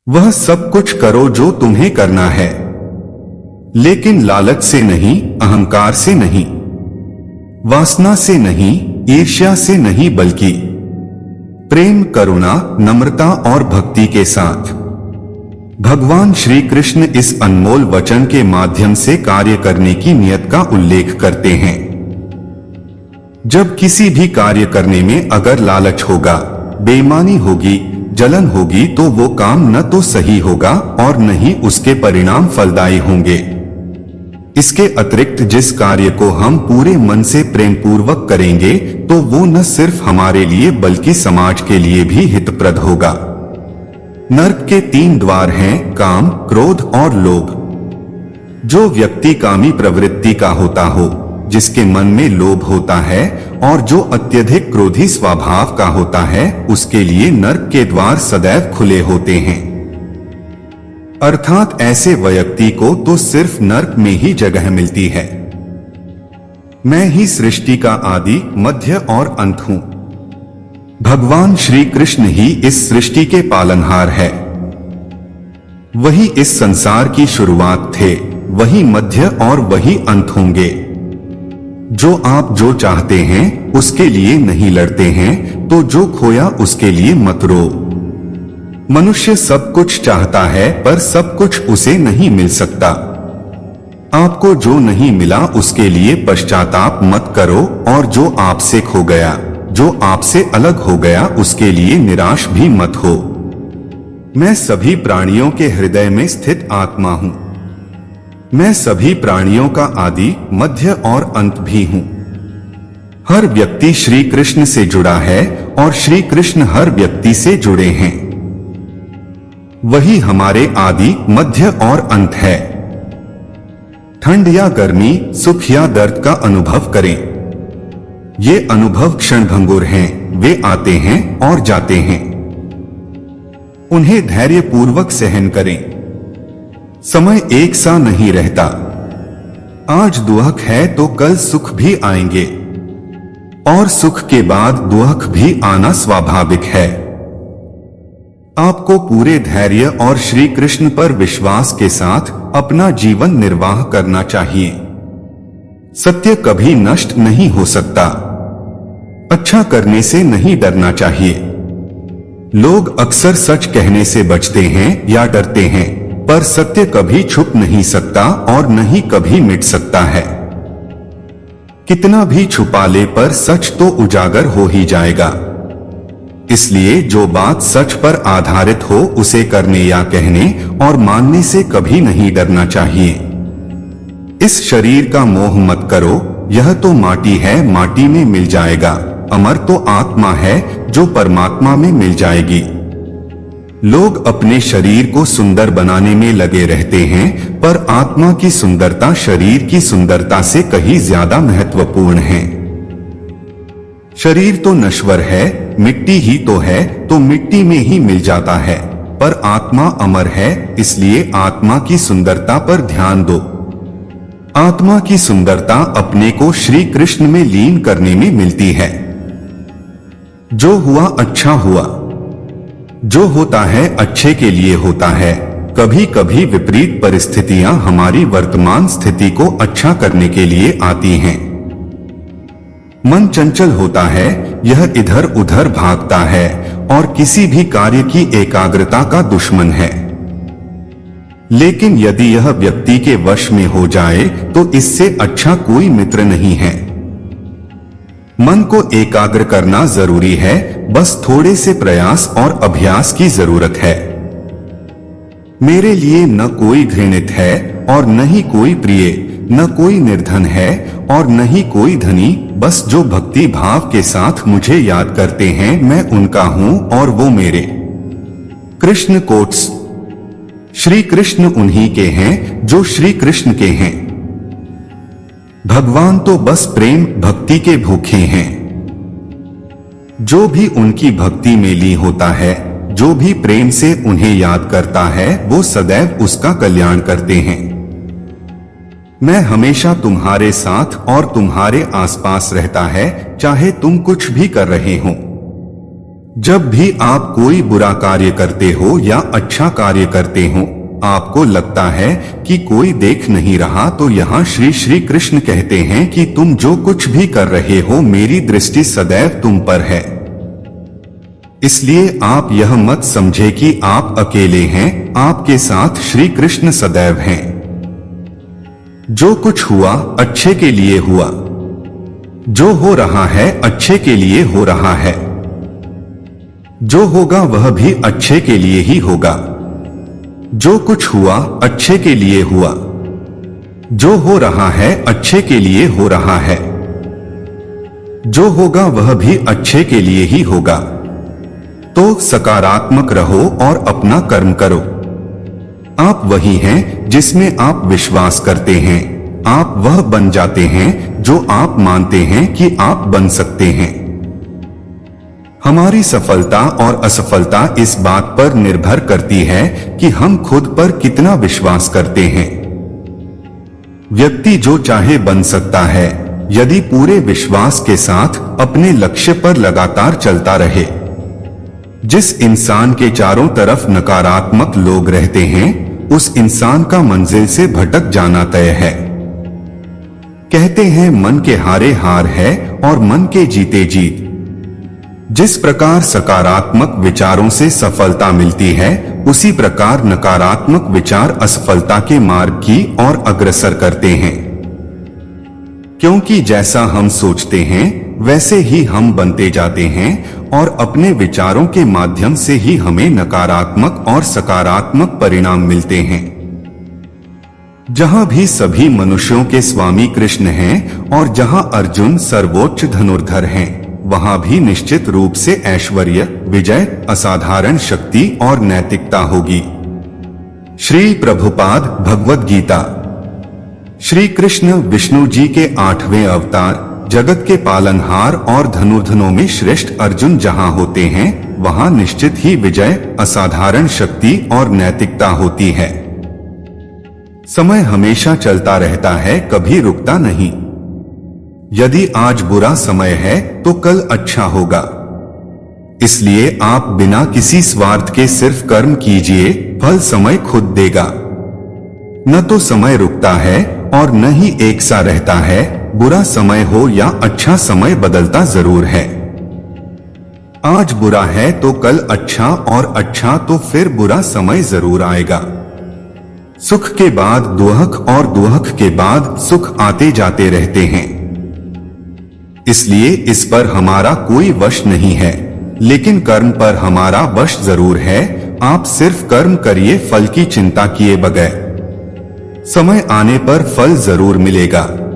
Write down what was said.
वह सब कुछ करो जो तुम्हें करना है, लेकिन लालच से नहीं, अहंकार से नहीं, वासना से नहीं, ईर्ष्या से नहीं, बल्कि प्रेम, करुणा, नम्रता और भक्ति के साथ। भगवान श्री कृष्ण इस अनमोल वचन के माध्यम से कार्य करने की नियत का उल्लेख करते हैं। जब किसी भी कार्य करने में अगर लालच होगा, बेईमानी होगी, जलन होगी, तो वो काम न तो सही होगा और न ही उसके परिणाम फलदायी होंगे। इसके अतिरिक्त जिस कार्य को हम पूरे मन से प्रेम पूर्वक करेंगे तो वो न सिर्फ हमारे लिए बल्कि समाज के लिए भी हितप्रद होगा। नरक के 3 द्वार हैं, काम, क्रोध और लोभ। जो व्यक्ति कामी प्रवृत्ति का होता हो, जिसके मन में लोभ होता है, और जो अत्यधिक क्रोधी स्वभाव का होता है, उसके लिए नरक के द्वार सदैव खुले होते हैं। अर्थात ऐसे व्यक्ति को तो सिर्फ नरक में ही जगह मिलती है। मैं ही सृष्टि का आदि, मध्य और अंत हूं। भगवान श्री कृष्ण ही इस सृष्टि के पालनहार है। वही इस संसार की शुरुआत थे, वही मध्य और वही अंत होंगे। जो आप जो चाहते हैं उसके लिए नहीं लड़ते हैं, तो जो खोया उसके लिए मत रो। मनुष्य सब कुछ चाहता है पर सब कुछ उसे नहीं मिल सकता। आपको जो नहीं मिला उसके लिए पश्चाताप मत करो, और जो आपसे खो गया, जो आपसे अलग हो गया, उसके लिए निराश भी मत हो। मैं सभी प्राणियों के हृदय में स्थित आत्मा हूं। मैं सभी प्राणियों का आदि, मध्य और अंत भी हूं। हर व्यक्ति श्री कृष्ण से जुड़ा है और श्री कृष्ण हर व्यक्ति से जुड़े हैं। वही हमारे आदि, मध्य और अंत है। ठंड या गर्मी, सुख या दर्द का अनुभव करें। ये अनुभव क्षणभंगुर हैं, वे आते हैं और जाते हैं। उन्हें धैर्य पूर्वक सहन करें। समय एक सा नहीं रहता। आज दुख है तो कल सुख भी आएंगे, और सुख के बाद दुख भी आना स्वाभाविक है। आपको पूरे धैर्य और श्री कृष्ण पर विश्वास के साथ अपना जीवन निर्वाह करना चाहिए। सत्य कभी नष्ट नहीं हो सकता। अच्छा करने से नहीं डरना चाहिए। लोग अक्सर सच कहने से बचते हैं या डरते हैं, पर सत्य कभी छुप नहीं सकता और नहीं कभी मिट सकता है। कितना भी छुपा ले पर सच तो उजागर हो ही जाएगा। इसलिए जो बात सच पर आधारित हो उसे करने या कहने और मानने से कभी नहीं डरना चाहिए। इस शरीर का मोह मत करो, यह तो माटी है, माटी में मिल जाएगा। अमर तो आत्मा है जो परमात्मा में मिल जाएगी। लोग अपने शरीर को सुंदर बनाने में लगे रहते हैं, पर आत्मा की सुंदरता शरीर की सुंदरता से कहीं ज्यादा महत्वपूर्ण है। शरीर तो नश्वर है, मिट्टी ही तो है, तो मिट्टी में ही मिल जाता है, पर आत्मा अमर है, इसलिए आत्मा की सुंदरता पर ध्यान दो। आत्मा की सुंदरता अपने को श्री कृष्ण में लीन करने में मिलती है। जो हुआ अच्छा हुआ। जो होता है अच्छे के लिए होता है। कभी कभी विपरीत परिस्थितियां हमारी वर्तमान स्थिति को अच्छा करने के लिए आती हैं। मन चंचल होता है, यह इधर उधर भागता है और किसी भी कार्य की एकाग्रता का दुश्मन है। लेकिन यदि यह व्यक्ति के वश में हो जाए तो इससे अच्छा कोई मित्र नहीं है। मन को एकाग्र करना जरूरी है, बस थोड़े से प्रयास और अभ्यास की जरूरत है। मेरे लिए न कोई घृणित है और न ही कोई प्रिय, न कोई निर्धन है और न ही कोई धनी, बस जो भक्ति भाव के साथ मुझे याद करते हैं मैं उनका हूं और वो मेरे। कृष्ण कोट्स। श्री कृष्ण उन्हीं के हैं जो श्री कृष्ण के हैं। भगवान तो बस प्रेम भक्ति के भूखे हैं। जो भी उनकी भक्ति में लीन होता है, जो भी प्रेम से उन्हें याद करता है, वो सदैव उसका कल्याण करते हैं। मैं हमेशा तुम्हारे साथ और तुम्हारे आसपास रहता है, चाहे तुम कुछ भी कर रहे हो। जब भी आप कोई बुरा कार्य करते हो या अच्छा कार्य करते हो, आपको लगता है कि कोई देख नहीं रहा, तो यहाँ श्री कृष्ण कहते हैं कि तुम जो कुछ भी कर रहे हो, मेरी दृष्टि सदैव तुम पर है। इसलिए आप यह मत समझे कि आप अकेले हैं, आपके साथ श्री कृष्ण सदैव हैं। जो कुछ हुआ अच्छे के लिए हुआ, जो हो रहा है अच्छे के लिए हो रहा है, जो होगा वह भी अच्छे के लिए ही होगा। जो कुछ हुआ अच्छे के लिए हुआ, जो हो रहा है अच्छे के लिए हो रहा है, जो होगा वह भी अच्छे के लिए ही होगा। तो सकारात्मक रहो और अपना कर्म करो। आप वही हैं जिसमें आप विश्वास करते हैं। आप वह बन जाते हैं जो आप मानते हैं कि आप बन सकते हैं। हमारी सफलता और असफलता इस बात पर निर्भर करती है कि हम खुद पर कितना विश्वास करते हैं। व्यक्ति जो चाहे बन सकता है, यदि पूरे विश्वास के साथ अपने लक्ष्य पर लगातार चलता रहे। जिस इंसान के चारों तरफ नकारात्मक लोग रहते हैं, उस इंसान का मंजिल से भटक जाना तय है। कहते हैं मन के हारे हार है और मन के जीते जीत। जिस प्रकार सकारात्मक विचारों से सफलता मिलती है, उसी प्रकार नकारात्मक विचार असफलता के मार्ग की ओर अग्रसर करते हैं। क्योंकि जैसा हम सोचते हैं वैसे ही हम बनते जाते हैं और अपने विचारों के माध्यम से ही हमें नकारात्मक और सकारात्मक परिणाम मिलते हैं। जहां भी सभी मनुष्यों के स्वामी कृष्ण हैं और जहां अर्जुन सर्वोच्च धनुर्धर हैं, वहां भी निश्चित रूप से ऐश्वर्य, विजय, असाधारण शक्ति और नैतिकता होगी। श्री प्रभुपाद भगवद गीता। श्री कृष्ण विष्णु जी के 8वें अवतार, जगत के पालनहार और धनुर्धनों में श्रेष्ठ अर्जुन जहां होते हैं, वहां निश्चित ही विजय, असाधारण शक्ति और नैतिकता होती है। समय हमेशा चलता रहता है, कभी रुकता नहीं। यदि आज बुरा समय है तो कल अच्छा होगा। इसलिए आप बिना किसी स्वार्थ के सिर्फ कर्म कीजिए, फल समय खुद देगा। न तो समय रुकता है और न ही एक सा रहता है। बुरा समय हो या अच्छा समय बदलता जरूर है। आज बुरा है तो कल अच्छा, और अच्छा तो फिर बुरा समय जरूर आएगा। सुख के बाद दुख और दुख के बाद सुख आते जाते रहते हैं। इसलिए इस पर हमारा कोई वश नहीं है, लेकिन कर्म पर हमारा वश जरूर है। आप सिर्फ कर्म करिए, फल की चिंता किए बगैर। समय आने पर फल जरूर मिलेगा।